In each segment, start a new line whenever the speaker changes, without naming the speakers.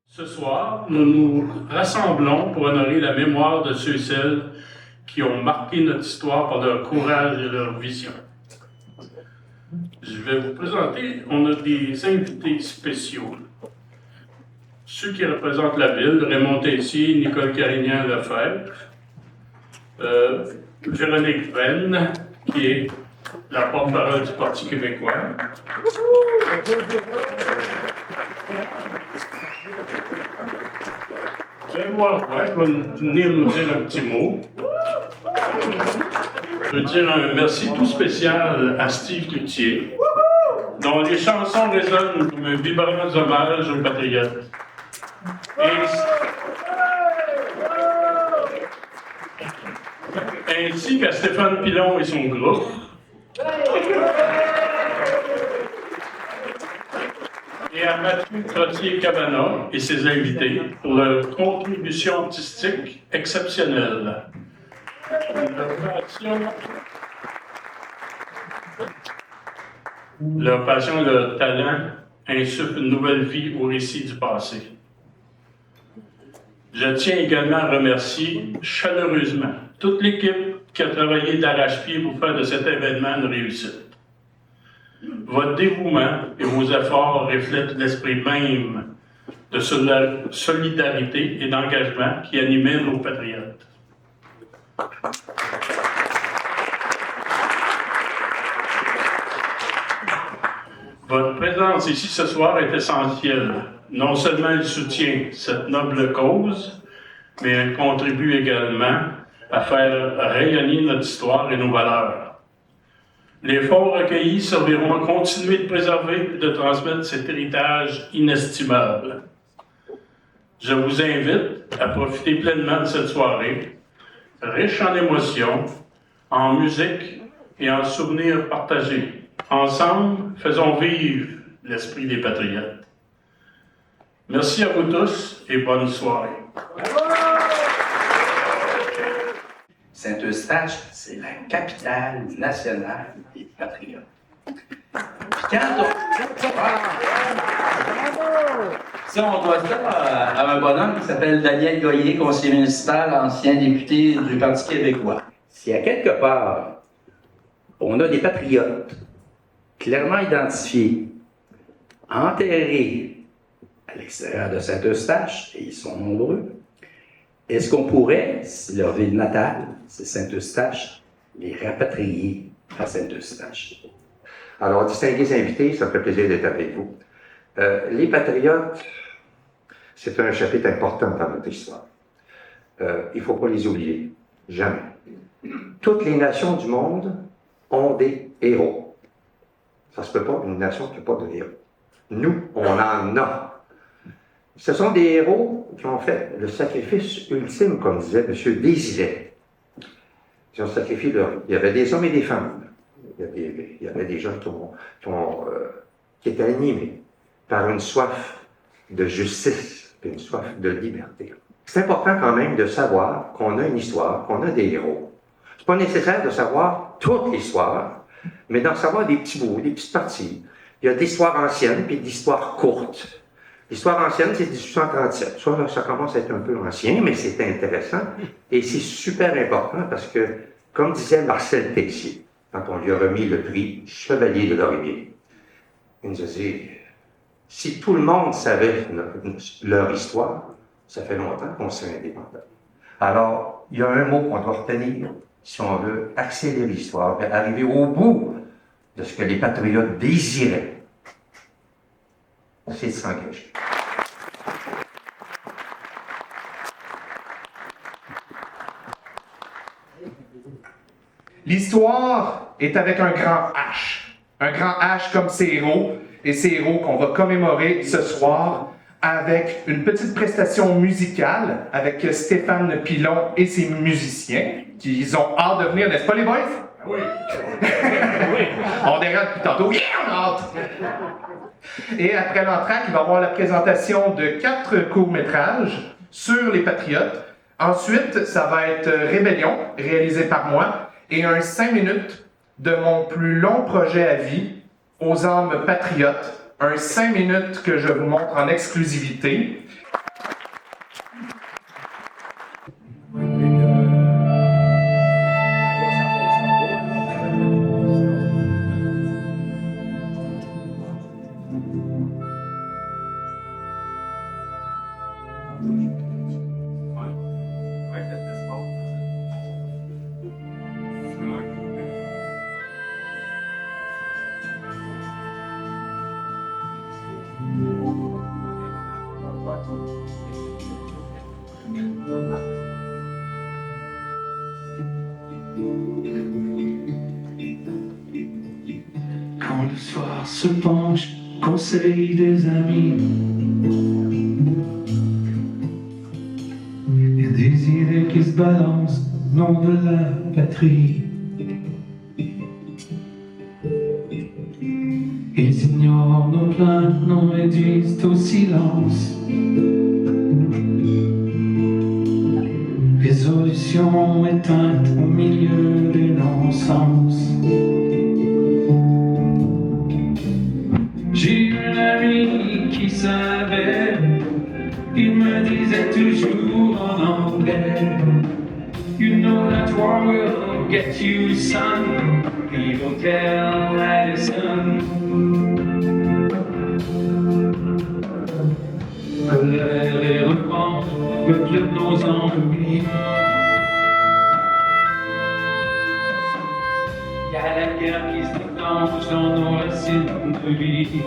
Ce soir, nous nous rassemblons pour honorer la mémoire de ceux et celles qui ont marqué notre histoire par leur courage et leur vision. Je vais vous présenter, on a des invités spéciaux. Ceux qui représentent la ville, Raymond Tessier, Nicole Carignan-Lefebvre, Véronique Venn, qui est la porte-parole du Parti québécois. Grégoire Roy va venir nous dire un petit mot. Je veux dire un merci tout spécial à Steve Cloutier, dont les chansons résonnent comme un vibrant hommage aux patriotes. Ainsi qu'à Stéphane Pilon et son groupe. Et à Mathieu Trottier-Cabana et ses invités pour leur contribution artistique exceptionnelle. Leur passion et leur talent insufflent une nouvelle vie au récit du passé. Je tiens également à remercier chaleureusement toute l'équipe qui a travaillé d'arrache-pied pour faire de cet événement une réussite. Votre dévouement et vos efforts reflètent l'esprit même de solidarité et d'engagement qui animait nos patriotes. Votre présence ici ce soir est essentielle. Non seulement elle soutient cette noble cause, mais elle contribue également à faire rayonner notre histoire et nos valeurs. Les fonds recueillis serviront à continuer de préserver et de transmettre cet héritage inestimable. Je vous invite à profiter pleinement de cette soirée, riche en émotions, en musique et en souvenirs partagés. Ensemble, faisons vivre l'esprit des patriotes. Merci à vous tous et bonne soirée.
Saint-Eustache, c'est la capitale nationale des patriotes. Puis quand on doit ça à un bonhomme qui s'appelle Daniel Goyer, conseiller municipal, ancien député du Parti québécois. Si à quelque part, on a des patriotes clairement identifiés, enterrés à l'extérieur de Saint-Eustache, et ils sont nombreux, est-ce qu'on pourrait, si leur ville natale, c'est Saint-Eustache, les rapatrier à Saint-Eustache?
Alors, distingués invités, ça me fait plaisir d'être avec vous. Les patriotes, c'est un chapitre important dans notre histoire. Il ne faut pas les oublier, jamais. Toutes les nations du monde ont des héros. Ça ne se peut pas, une nation qui n'a pas de héros. Nous, on en a. Ce sont des héros qui ont fait le sacrifice ultime, comme disait M. Désilet. Ils ont sacrifié Il y avait des hommes et des femmes. Il y avait des gens qui étaient animés par une soif de justice et une soif de liberté. C'est important quand même de savoir qu'on a une histoire, qu'on a des héros. C'est pas nécessaire de savoir toute l'histoire, mais d'en savoir des petits bouts, des petites parties. Il y a de l'histoire ancienne puis de l'histoire courte. L'histoire ancienne, c'est 1837. Ça commence à être un peu ancien, mais c'est intéressant. Et c'est super important parce que, comme disait Marcel Tessier, quand on lui a remis le prix Chevalier de Laurier, il nous a dit, si tout le monde savait leur histoire, ça fait longtemps qu'on serait indépendant. Alors, il y a un mot qu'on doit retenir si on veut accélérer l'histoire et arriver au bout de ce que les patriotes désiraient. C'est de s'engager.
L'histoire est avec un grand H. Un grand H comme ces héros, et ces héros qu'on va commémorer ce soir avec une petite prestation musicale avec Stéphane Pilon et ses musiciens, qui ont hâte de venir, n'est-ce pas les boys?
Oui.
On dérange depuis tantôt. Yeah, on a hâte! Et après l'entracte, il va y avoir la présentation de 4 courts-métrages sur les patriotes Ensuite, ça va être Rébellion, réalisé par moi, et un 5 minutes de mon plus long projet à vie, Aux âmes patriotes. Un 5 minutes que je vous montre en exclusivité.
Quand le soir se penche, conseil des amis. Il y a des idées qui se balancent, nom de la patrie. Ils ignorent nos plaintes, nous réduisent au silence. Résolution éteinte au milieu du non-sens. J'ai un ami qui savait, il me disait toujours en anglais, You know that war will get you, son. He will tell Addison. Colère et revanche peuplent nos envies. Y a la guerre qui se déclenche dans nos racines de vie.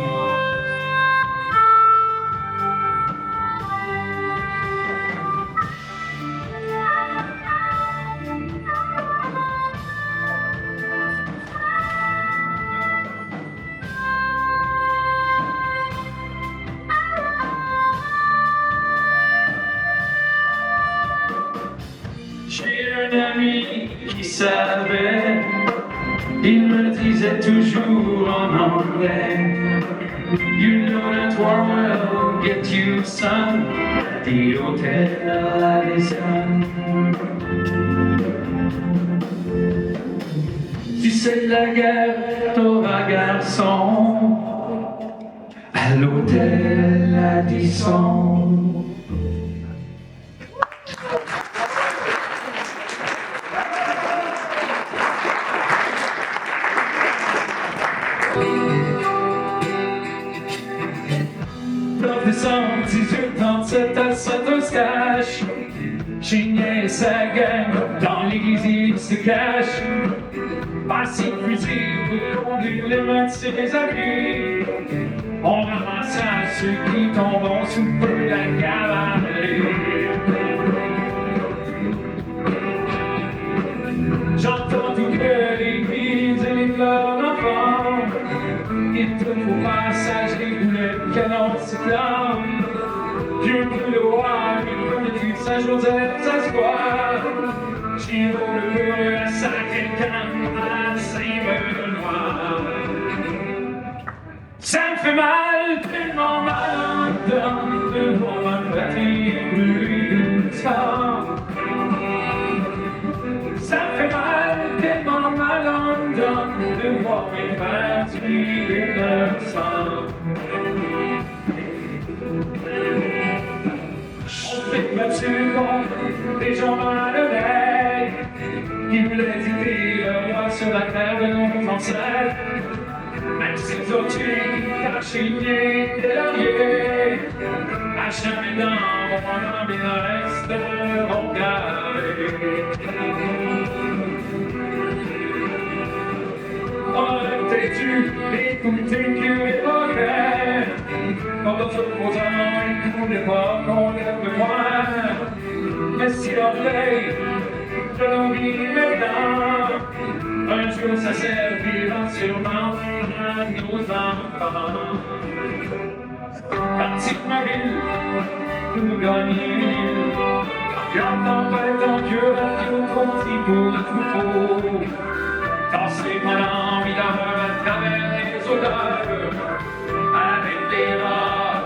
J'ai un ami qui savait, il me disait toujours en anglais, You know that war will get you, son. The Hotel Addison. Tu sais de la guerre, t'auras garçon, à l'Hôtel Addison. Décembre 1837 à Saint-Eustache, Chignet et sa gang dans l'église ils se cachent. Passé fusil pour conduire les mains de ses amis. On ramasse à ceux qui tombent sous le feu de la cavalerie. J'entends tout que les cris et les pleurs d'enfants. Il te faut passage, les boulets de canon s'éclament. Dieu brûle le roi, il brûle Saint-Joseph, ça se voit. Chien vaut le feu à Saint-Quelqu'un, à Saint-Benoît. Ça me fait mal, tellement mal en dedans, de voir ma patrie brûler du sang. Ça me fait mal, tellement mal en dedans, de voir mes frères tuer leur sang. On fait battu contre des gens malhonnêtes qui voulaient dicter le roi sur la terre de nos ancêtres. Même s'ils ont tué car Chignet et Laurier, à jamais dans mon âme il resteront gravés. On était dû écouter que les progrès, quand d'autres opposants écoutaient pas qu'on lève le moins. Mais si l'oreille de nos vies maintenant, un jour ça servira sûrement à nos enfants. Parti de ma ville, nous gagner. Quand tempête en Dieu, radio conti pour le troupeau. Casser mon envie d'avoir à travers les odeurs, avec les rats,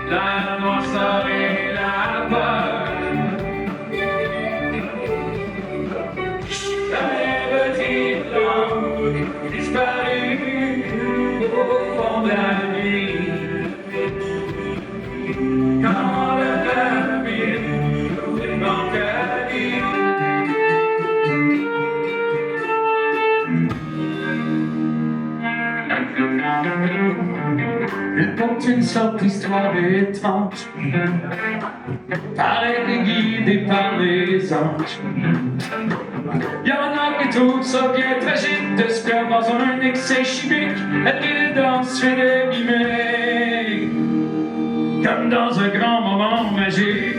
la noirceur et la peur. raconte une sorte d'histoire étrange. Paraît guidée par les anges. Y'en a qui trouvent ça bien tragique de se perdre dans un excès chimique, la guidance fait des guillemets, comme dans un grand moment magique.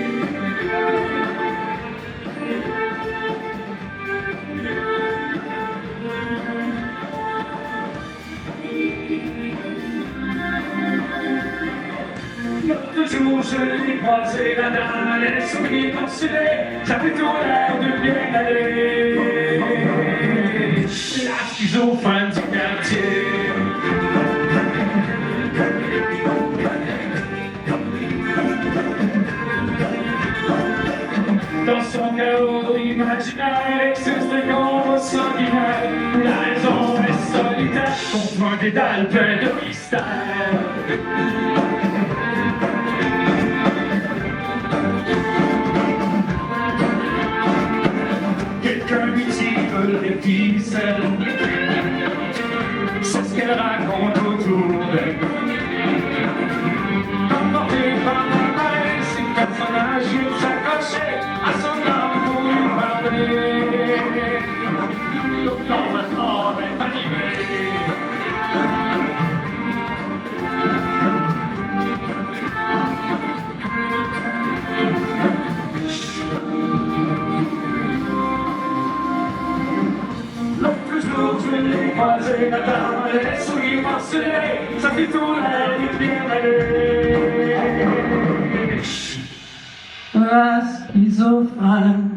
Toujours je l'ai croisé, la dame allait sourire morcelée, ça fait tout l'air de bien aller. La schizophrène du quartier. Dans son chaos imaginaire existe des combats sanguinaires. La raison est solitaire contre un dédale plein de mystères. Quelqu'un lui tire les ficelles. C'est ce qu'elle raconte autour d'elle. Emporté par la main, ses personnages s'accrochaient à son âme pour lui parler. Dans un corps animé. Je l'ai croisé, la dame allait sourire morcelée, ça fait tout l'air du bien aller. La schizophrène.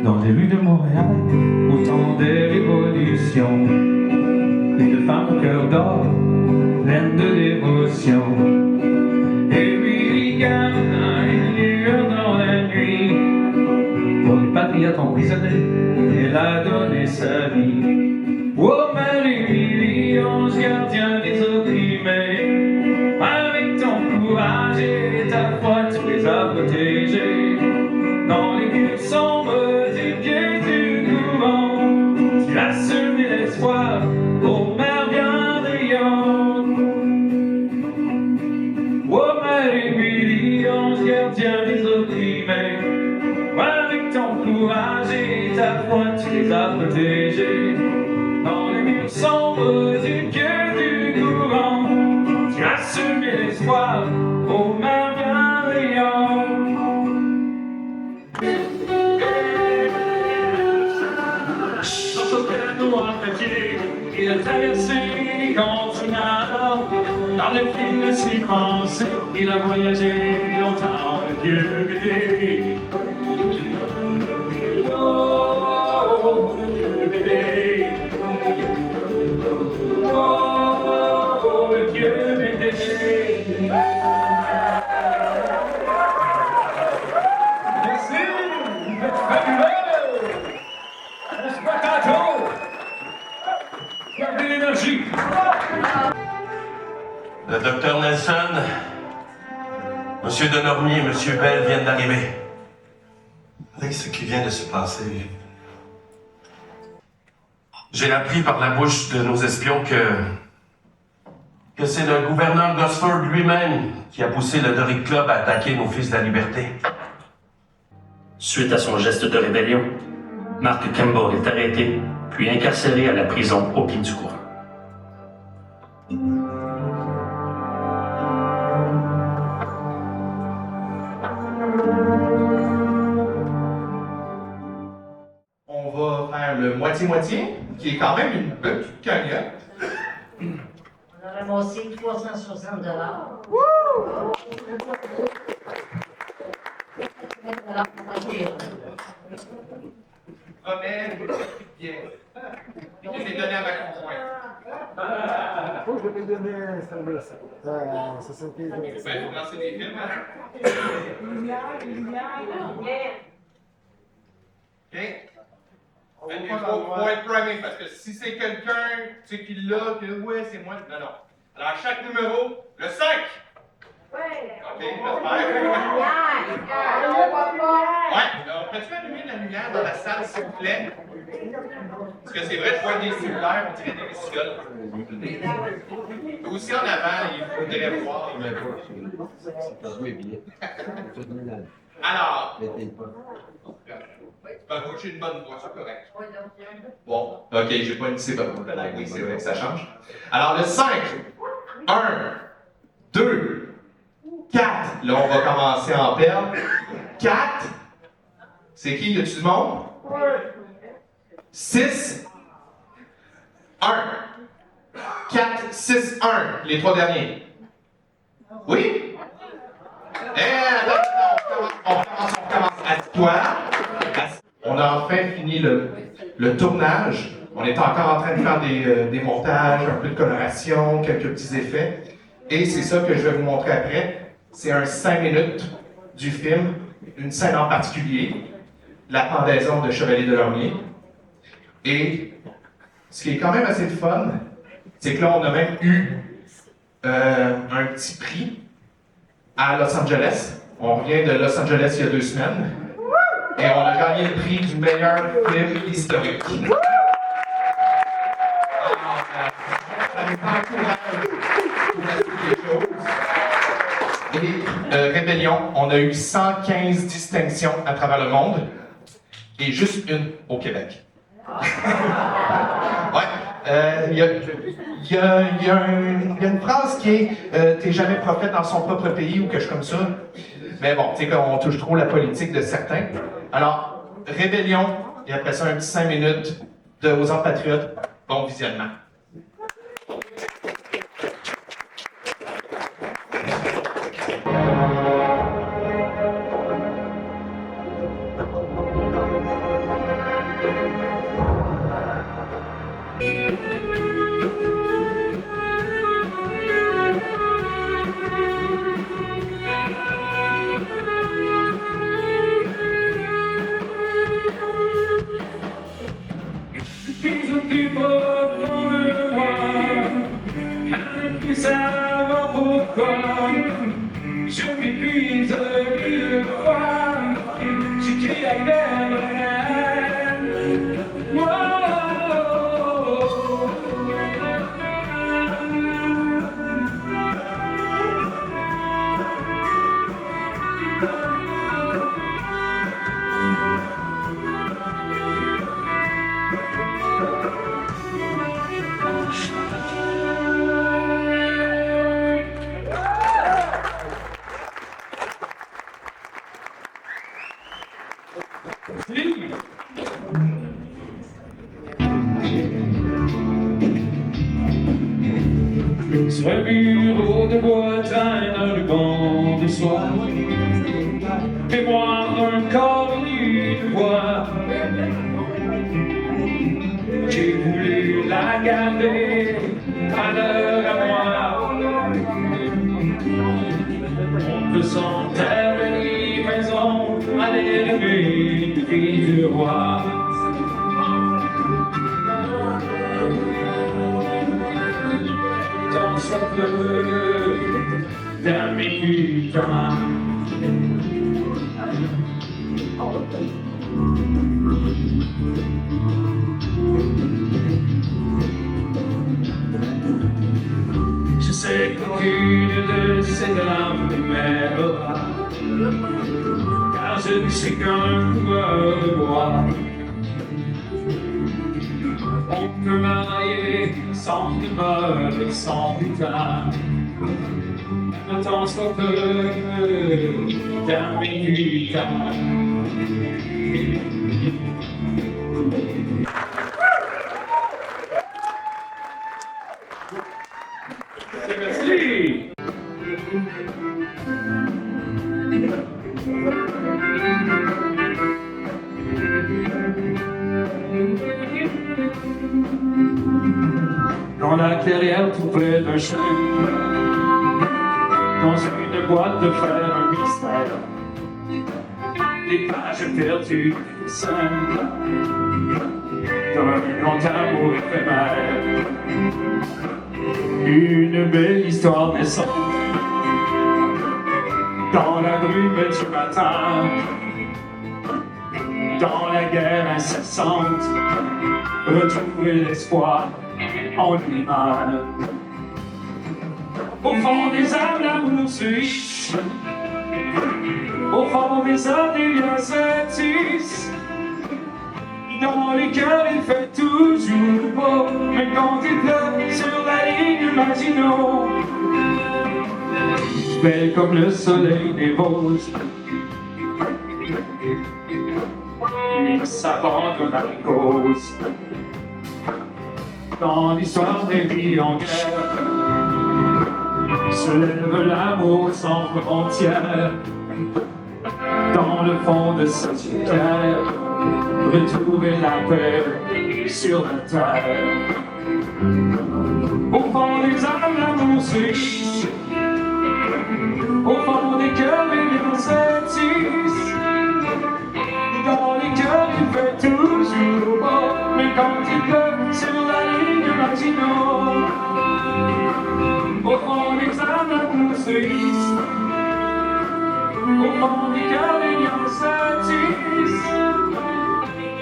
Dans les rues de Montréal, au temps des révolutions, une femme au cœur d'or, pleine de dévotion. Et William a une lueur dans la nuit. Pour les patriotes emprisonnés, elle a donné sa vie. Oh Marie-Émilie, ange gardien des opprimés, avec ton courage et ta foi, tu les as protégés. Dans les murs sombres du pied du couvent, tu as semé l'espoir aux mères bienveillantes. Oh Marie-Émilie, ange gardien des opprimés, avec ton courage et ta foi, tu les as protégés. Dans les murs sombres du cœur du courant, tu as semé l'espoir aux mères bienveillantes. Dans son piano à papier, il a traversé les continents. Dans les films de séquence, il a voyagé longtemps, Dieu bébé. Oh, bébé. Oh, Dieu bébé. Merci, vous êtes fabuleux. On se bat tantôt. Gardez l'énergie.
Le docteur Nelson, Monsieur Denormier et Monsieur Bell viennent d'arriver. Avec ce qui vient de se passer, j'ai appris par la bouche de nos espions que c'est le gouverneur Gosford lui-même qui a poussé le Doric Club à attaquer nos fils de la liberté.
Suite à son geste de rébellion, Mark Campbell est arrêté, puis incarcéré à la prison au pied du courant.
On va faire le moitié-moitié, qui est quand même une petite cagnotte.
On a ramassé 360 $.
Promets, bien. Je l'ai donné à ma conjointe.
Je vais donner ça. Ça s'appelle.
Ben, il faut lancer des films, hein? OK? Ben, il faut être primé, parce que si c'est quelqu'un tu sais, qui l'a, que ouais, c'est moi. Non, non. Alors, à chaque numéro, le 5! OK, j'espère. Ouais, alors, peux-tu allumer la lumière dans la salle, s'il vous plaît? Parce que c'est vrai, je vois des cellulaires, on dirait des lucioles. Aussi en avant, il faudrait voir. Alors, j'ai une bonne voix, c'est correct. Bon, OK, j'ai pas une si bonne voix. Oui, c'est vrai que ça change. Alors, le 5, 1, 2, 4. Là, on va commencer en perle. 4. C'est qui? Y a-tu du monde? 6. 1. 4, 6, 1. Les 3 derniers. Oui? Attends, on recommence. Assis-toi. On a enfin fini le tournage. On est encore en train de faire des montages, un peu de coloration, quelques petits effets. Et c'est ça que je vais vous montrer après. C'est un 5 minutes du film, une scène en particulier, la pendaison de Chevalier de Lormier. Et ce qui est quand même assez fun, c'est que là, on a même eu un petit prix à Los Angeles. On revient de Los Angeles il y a 2 semaines. Et on a gagné le prix du meilleur film historique. Alors, ça nous encourage pour quelque chose. Et Rébellion, on a eu 115 distinctions à travers le monde et juste une au Québec. Ouais, il y a une phrase qui est t'es jamais prophète dans son propre pays ou quelque chose comme ça. Mais bon, tu sais qu'on touche trop la politique de certains. Alors, Rébellion, et après ça, un petit 5 minutes de Aux Anges Patriotes. Bon visionnement.
Je m'épuise mille fois, j'écris la guerre. Sur un bureau de bois traîne un ruban de soie. Mémoire d'un corps nu de voix. J'ai voulu la garder à l'heure à moi. On peut s'enterrer les maisons à l'ennemi du roi. Tant ça peut dans mes putains. Je sais qu'aucune de ces dames ne m'aimera, car je ne suis qu'un coureur de bois. On peut marier sans demeure et sans putain. Le temps soit peu dans mes putains. Merci. Dans la clairière tout près d'un chemin, dans une boîte de fer, un mystère, des pages perdues, simples, d'un grand amour éphémère, une belle histoire naissante, dans la brume du matin, dans la guerre incessante, retrouver l'espoir en lui-même. Au fond des âmes, l'amour se hisse. Au fond des âmes, des liens se tissent. Dans les cœurs, il fait toujours beau. Mais quand il pleut sur la ligne Maginot, belle comme le soleil des roses, il s'abandonne à la cause. Dans l'histoire des vies en guerre, se lève l'amour sans frontières. Dans le fond de cette terre, retrouver la paix sur la terre. Au fond des âmes, l'amour se hisse. Au fond des cœurs, les liens se tissent. Dans les cœurs, il fait toujours beau. Mais quand il pleut sur la ligne Maginot, au fond des âmes, l'amour se hisse. Au fond des cœurs, les liens se tissent.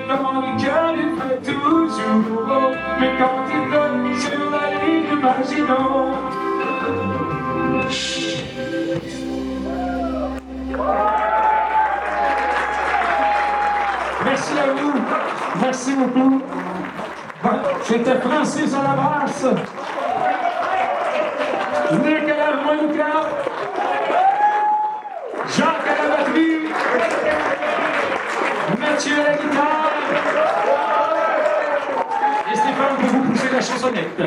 Dans les cœurs, il fait toujours beau. Mais quand il pleut sur la ligne Maginot, merci à vous. Merci beaucoup. C'était Francis à la basse, Nick à l'harmonica, Jacques à la batterie, Mathieu à la guitare et Stéphane pour vous pousser la chansonnette.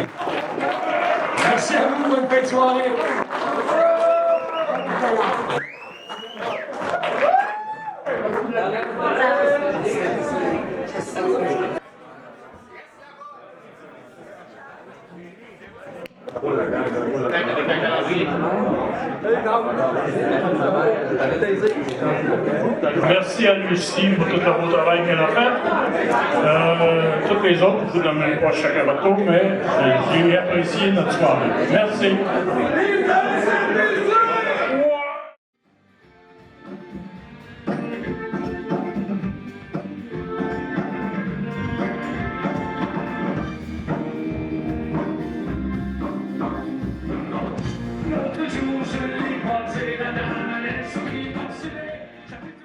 Merci à vous, bonne fin de soirée.
Merci à Lucie pour tout le beau travail qu'elle a fait. Toutes les autres, je vous donne même pas chaque bateau, mais j'ai apprécié notre soirée. Merci.